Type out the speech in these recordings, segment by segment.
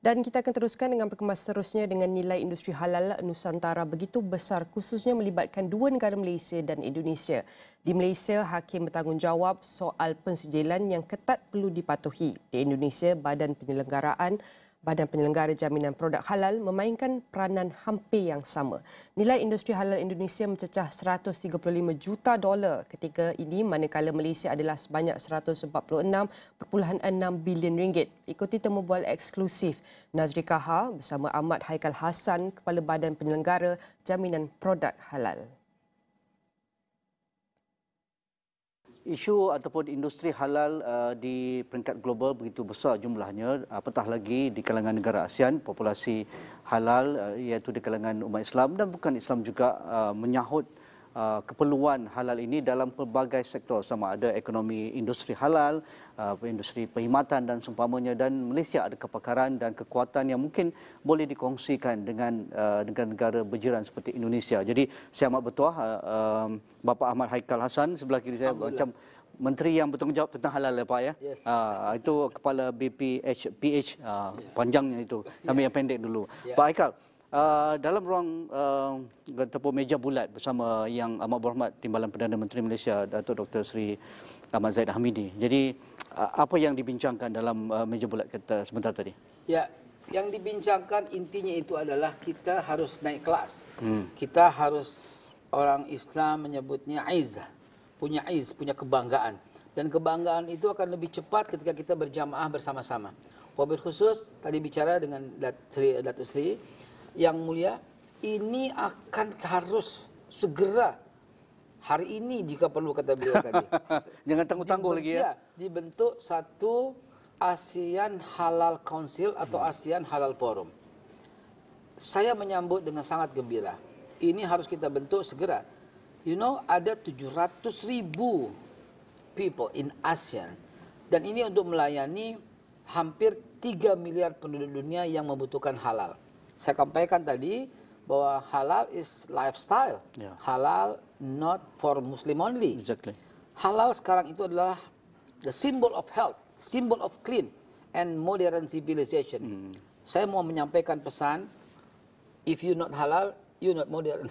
Dan kita akan teruskan dengan perkembangan seterusnya dengan nilai industri halal Nusantara begitu besar khususnya melibatkan dua negara Malaysia dan Indonesia. Di Malaysia, hakim bertanggungjawab soal pensijilan yang ketat perlu dipatuhi. Di Indonesia, Badan Penyelenggara Jaminan Produk Halal memainkan peranan hampir yang sama. Nilai industri halal Indonesia mencecah $135 juta ketika ini manakala Malaysia adalah sebanyak RM146.6 bilion. Ikuti temu bual eksklusif Nazri Kaha bersama Ahmad Haikal Hassan, Kepala Badan Penyelenggara Jaminan Produk Halal. Isu ataupun industri halal di peringkat global begitu besar jumlahnya, apatah lagi di kalangan negara ASEAN, populasi halal iaitu di kalangan umat Islam dan bukan Islam juga menyahut keperluan halal ini dalam pelbagai sektor, sama ada ekonomi industri halal, industri perkhidmatan dan seumpamanya, dan Malaysia ada kepakaran dan kekuatan yang mungkin boleh dikongsikan dengan negara berjiran seperti Indonesia. Jadi saya amat bertuah Bapa Ahmad Haikal Hassan sebelah kiri saya macam menteri yang bertanggungjawab tentang halal ya Pak ya. Yes. Itu kepala BPH panjangnya itu. Kami yang pendek dulu. Pak Haikal, dalam ruang ataupun meja bulat bersama Yang Amat Berhormat Timbalan Perdana Menteri Malaysia Datuk Dr. Seri Ahmad Zahid Hamidi. Jadi apa yang dibincangkan dalam meja bulat kita sebentar tadi? Ya, yang dibincangkan intinya itu adalah kita harus naik kelas. Kita harus, orang Islam menyebutnya izzah, punya punya kebanggaan. Dan kebanggaan itu akan lebih cepat ketika kita berjamaah bersama-sama. Wabil khusus tadi bicara dengan Datuk Seri yang mulia, ini akan harus segera hari ini jika perlu, kata beliau tadi. Jangan tangguh-tangguh lagi ya. Dibentuk satu ASEAN Halal Council atau ASEAN Halal Forum. Saya menyambut dengan sangat gembira. Ini harus kita bentuk segera. You know, ada 700.000 people in ASEAN. Dan ini untuk melayani hampir 3 miliar penduduk dunia yang membutuhkan halal. Saya sampaikan tadi bahwa halal is lifestyle. Halal not for Muslim only. Exactly. Halal sekarang itu adalah the symbol of health, symbol of clean and modern civilization. Saya mau menyampaikan pesan, if you not halal, you not modern,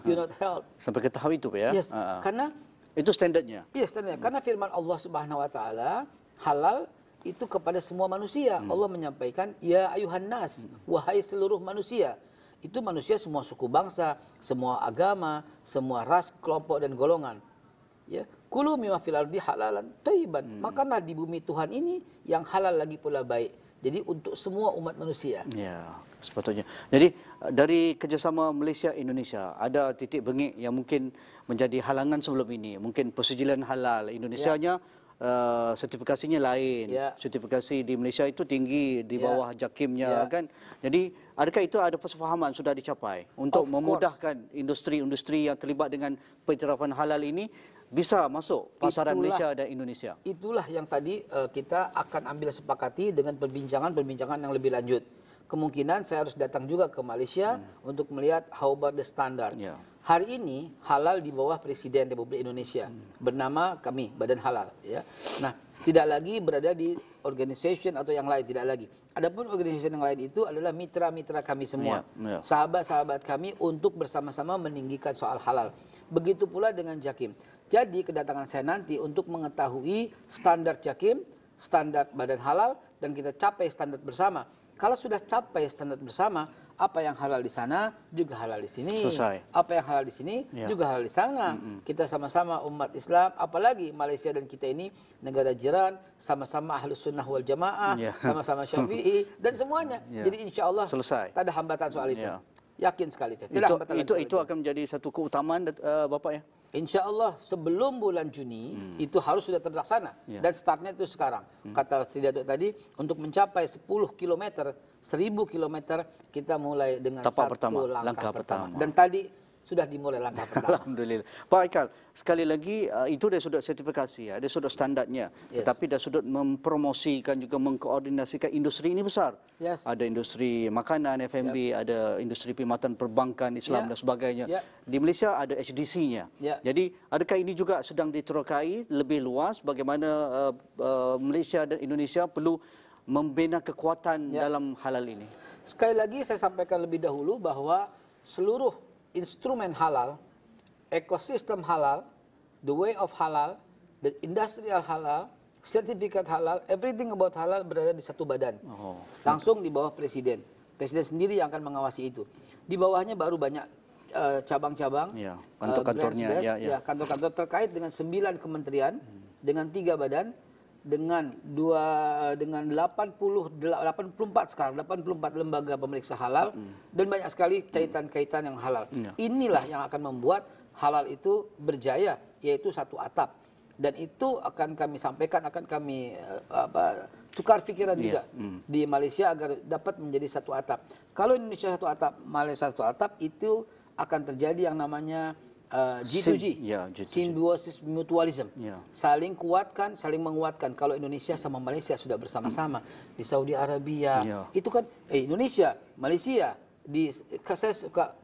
you not health. Sampai ke tahap itu ya? Yes, karena itu standardnya. Yes, standardnya. Karena firman Allah Subhanahu Wa Taala halal itu kepada semua manusia. Allah menyampaikan, ya ayuhan nas, wahai seluruh manusia. Itu manusia semua suku bangsa, semua agama, semua ras, kelompok dan golongan. Ya, kulu mimma fil ardi halalan thayyiban. Makanlah di bumi Tuhan ini yang halal lagi pula baik. Jadi untuk semua umat manusia. Ya, sepatutnya. Jadi dari kerjasama Malaysia Indonesia ada titik bengik yang mungkin menjadi halangan sebelum ini. Mungkin persijilan halal Indonesianya sertifikasinya lain. Sertifikasi di Malaysia itu tinggi di bawah JAKIMnya kan. Jadi adakah itu ada persefahaman sudah dicapai untuk memudahkan industri-industri yang terlibat dengan penyerapan halal ini bisa masuk pasaran Malaysia dan Indonesia? Itulah yang tadi kita akan ambil sepakati dengan perbincangan yang lebih lanjut. Kemungkinan saya harus datang juga ke Malaysia untuk melihat how about the standard. Hari ini halal di bawah Presiden Republik Indonesia bernama kami Badan Halal. Ya. Nah, tidak lagi berada di organisasi atau yang lain, tidak lagi. Adapun organisasi yang lain itu adalah mitra-mitra kami semua, sahabat-sahabat kami untuk bersama-sama meninggikan soal halal. Begitu pula dengan JAKIM. Jadi kedatangan saya nanti untuk mengetahui standar JAKIM, standar Badan Halal, dan kita capai standar bersama. Kalau sudah capai standar bersama, apa yang halal di sana juga halal di sini. Selesai. Apa yang halal di sini juga halal di sana. Kita sama-sama umat Islam, apalagi Malaysia dan kita ini negara jiran, sama-sama Ahlus Sunnah wal Jamaah, sama-sama Syafi'i dan semuanya. Jadi insya Allah selesai. Tak ada hambatan soal itu. Yakin sekali. Itu akan menjadi satu keutamaan Bapak ya? Insya Allah sebelum bulan Juni itu harus sudah terlaksana. Dan startnya itu sekarang. Kata Sri Datuk tadi, untuk mencapai 10 km, 1000 km, kita mulai dengan langkah pertama. Dan tadi sudah dimulai langkah pertama. Alhamdulillah. Pak Haikal, sekali lagi itu dia sudah sertifikasi, ya, dia sudah standarnya. Tetapi dia sudah mempromosikan juga mengkoordinasikan industri ini besar. Ada industri makanan, F&B, ada industri perkhidmatan perbankan Islam dan sebagainya. Di Malaysia ada HDC-nya. Jadi adakah ini juga sedang diterokai lebih luas bagaimana Malaysia dan Indonesia perlu membina kekuatan dalam halal ini? Sekali lagi saya sampaikan lebih dahulu bahwa seluruh instrumen halal, ekosistem halal, the way of halal, the industrial halal, sertifikat halal, everything about halal berada di satu badan. Langsung di bawah presiden. Presiden sendiri yang akan mengawasi itu. Di bawahnya baru banyak cabang-cabang, kantor-kantornya, kantor-kantor terkait dengan 9 kementerian, dengan 3 badan, dengan 84 sekarang, 84 lembaga pemeriksa halal, dan banyak sekali kaitan-kaitan yang halal. Inilah yang akan membuat halal itu berjaya, yaitu satu atap. Dan itu akan kami sampaikan, akan kami tukar pikiran juga di Malaysia agar dapat menjadi satu atap. Kalau Indonesia satu atap, Malaysia satu atap, itu akan terjadi yang namanya G2G, symbiosis mutualism. Saling kuatkan, saling menguatkan. Kalau Indonesia sama Malaysia sudah bersama-sama di Saudi Arabia, itu kan Indonesia, Malaysia, saya suka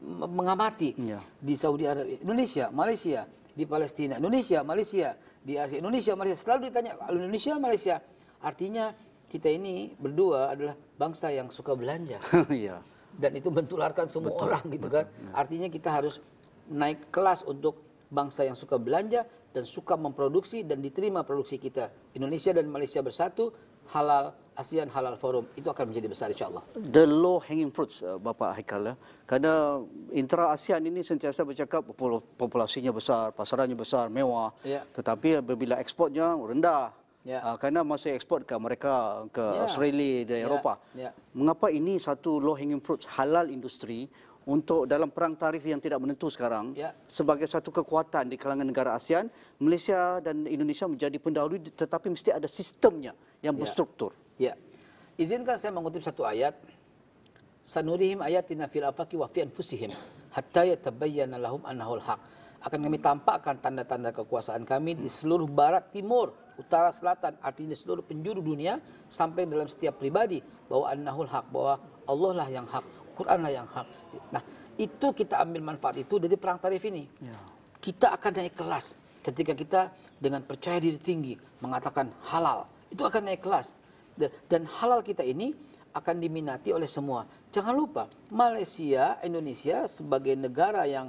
mengamati di Saudi Arabia, Indonesia, Malaysia, di Palestina, Indonesia, Malaysia, di Asia, Indonesia, Malaysia. Selalu ditanya Indonesia, Malaysia. Artinya kita ini berdua adalah bangsa yang suka belanja. Dan itu mentularkan semua orang gitu kan. Artinya kita harus naik kelas untuk bangsa yang suka belanja dan suka memproduksi dan diterima produksi kita. Indonesia dan Malaysia bersatu, halal, ASEAN Halal Forum itu akan menjadi besar insya-Allah. The low hanging fruits, Bapak Haikal, karena intra ASEAN ini sentiasa bercakap populasinya besar, pasarannya besar, mewah, tetapi apabila ekspornya rendah. Karena masih ekspor ke mereka, ke Australia dan Eropah. Mengapa ini satu low hanging fruits halal industri untuk dalam perang tarif yang tidak menentu sekarang sebagai satu kekuatan di kalangan negara ASEAN, Malaysia dan Indonesia menjadi pendahulu, tetapi mesti ada sistemnya yang berstruktur. Izinkan saya mengutip satu ayat. Sanurihim ayatina fil afaqi wa fi anfusihim hatta yatabayyana lahum annahul haq. Akan kami tampakkan tanda-tanda kekuasaan kami di seluruh barat, timur, utara, selatan, artinya seluruh penjuru dunia, sampai dalam setiap pribadi bahwa annahul haq, bahwa Allah lah yang hak, Quran lah yang hak. Nah, itu kita ambil manfaat itu dari perang tarif ini. Kita akan naik kelas ketika kita dengan percaya diri tinggi mengatakan halal. Itu akan naik kelas. Dan halal kita ini akan diminati oleh semua. Jangan lupa, Malaysia, Indonesia sebagai negara yang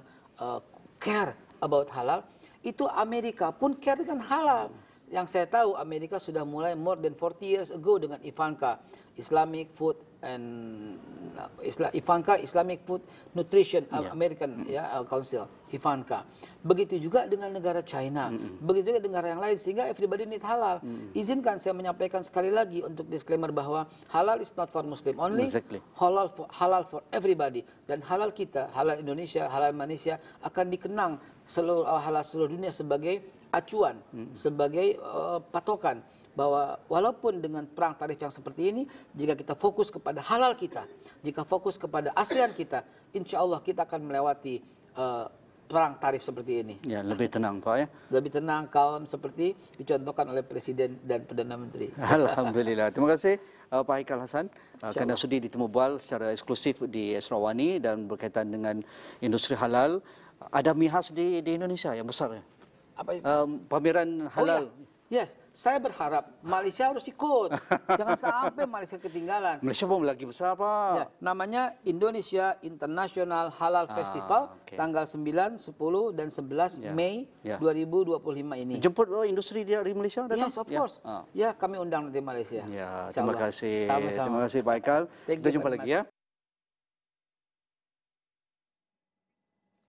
care about halal, itu Amerika pun care dengan halal. Yang saya tahu Amerika sudah mulai more than 40 years ago dengan Ivanka, Islamic Food and Ivanka Islamic Food Nutrition American Council, Ivanka. Begitu juga dengan negara China, begitu juga negara yang lain, sehingga everybody need halal. Izinkan saya menyampaikan sekali lagi untuk disclaimer bahwa halal is not for Muslim only, halal for everybody. Dan halal kita, halal Indonesia, halal Malaysia akan dikenang halal seluruh dunia sebagai acuan, sebagai patokan bahwa walaupun dengan perang tarif yang seperti ini, jika kita fokus kepada halal kita, jika fokus kepada ASEAN kita, insya Allah kita akan melewati perang tarif seperti ini. Ya, lebih tenang Pak ya. Lebih tenang, kalm seperti dicontohkan oleh Presiden dan Perdana Menteri. Alhamdulillah. Terima kasih Pak Haikal Hasan kerana sudi ditemu bual secara eksklusif di Esrawani dan berkaitan dengan industri halal. Ada mihas di Indonesia yang besar ya. Apa itu? Pameran halal. Yes, saya berharap Malaysia harus ikut. Jangan sampai Malaysia ketinggalan. Malaysia pun lagi besar, Pak. Ya, namanya Indonesia International Halal Festival, tanggal 9, 10, dan 11 Mei 2025 ini. Jemput industri dari Malaysia datang? Yes, of course. Ya, kami undang nanti Malaysia. Ya, terima kasih. Sama-sama. Terima kasih Pak Haikal. Kita jumpa lagi ya.